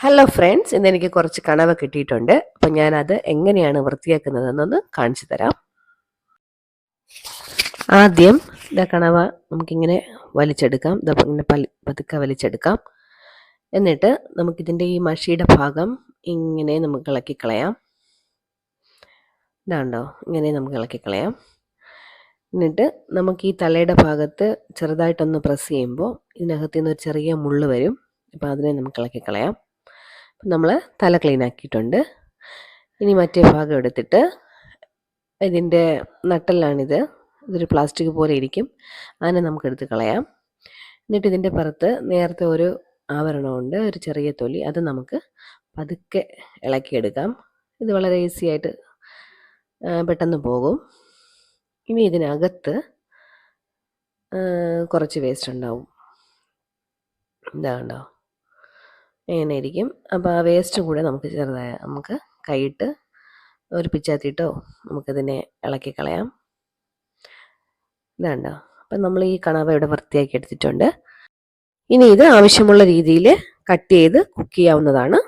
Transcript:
Hello friends, ഇന്ന് എനിക്ക് കുറച്ച് കണവ കിട്ടിയിട്ടുണ്ട്. അപ്പം ഞാനത് എങ്ങനെയാണ് വൃത്തിയാക്കുന്നതെന്നൊന്ന് കാണിച്ചു തരാം. ആദ്യം കണവ നമുക്കിങ്ങനെ വലിച്ചെടുക്കാം. ഇങ്ങനെ പതുക്കെ വലിച്ചെടുക്കാം. എന്നിട്ട് നമുക്കിതിൻ്റെ ഈ മഷിയുടെ ഭാഗം ഇങ്ങനെ നമുക്ക് ഇളക്കിക്കളയാം. ഇതാണ്ടോ, ഇങ്ങനെ നമുക്ക് ഇളക്കിക്കളയാം. എന്നിട്ട് നമുക്ക് ഈ തലയുടെ ഭാഗത്ത് ചെറുതായിട്ടൊന്ന് പ്രസ് ചെയ്യുമ്പോൾ ഇതിനകത്ത് നിന്ന് ഒരു ചെറിയ മുള്ള് വരും. അപ്പോൾ അതിനെ നമുക്ക് ഇളക്കിക്കളയാം. നമ്മൾ തല ക്ലീൻ ആക്കിയിട്ടുണ്ട്. ഇനി മറ്റേ ഭാഗം എടുത്തിട്ട് ഇതിൻ്റെ നട്ടെല്ലാണിത്. ഇതൊരു പ്ലാസ്റ്റിക് പോലെ ഇരിക്കും. അതിനെ നമുക്കെടുത്ത് കളയാം. എന്നിട്ട് ഇതിൻ്റെ പുറത്ത് നേരത്തെ ഒരു ആവരണമുണ്ട്, ഒരു ചെറിയ തൊലി. അത് നമുക്ക് പതുക്കെ ഇളക്കിയെടുക്കാം. ഇത് വളരെ ഈസി ആയിട്ട് പെട്ടെന്ന് പോകും. ഇനി ഇതിനകത്ത് കുറച്ച് വേസ്റ്റ് ഉണ്ടാവും. ഇതാണ്ടോ, ഇങ്ങനെ ഇരിക്കും. അപ്പോൾ ആ വേസ്റ്റും കൂടെ നമുക്ക് കൈയിട്ട് ഒരു പിച്ചാത്തിയിട്ടോ നമുക്കിതിനെ ഇളക്കി കളയാം. ഇതാണ്ടോ, അപ്പം നമ്മൾ ഈ കണവ ഇവിടെ വൃത്തിയാക്കി എടുത്തിട്ടുണ്ട്. ഇനി ഇത് ആവശ്യമുള്ള രീതിയിൽ കട്ട് ചെയ്ത് കുക്ക് ചെയ്യാവുന്നതാണ്.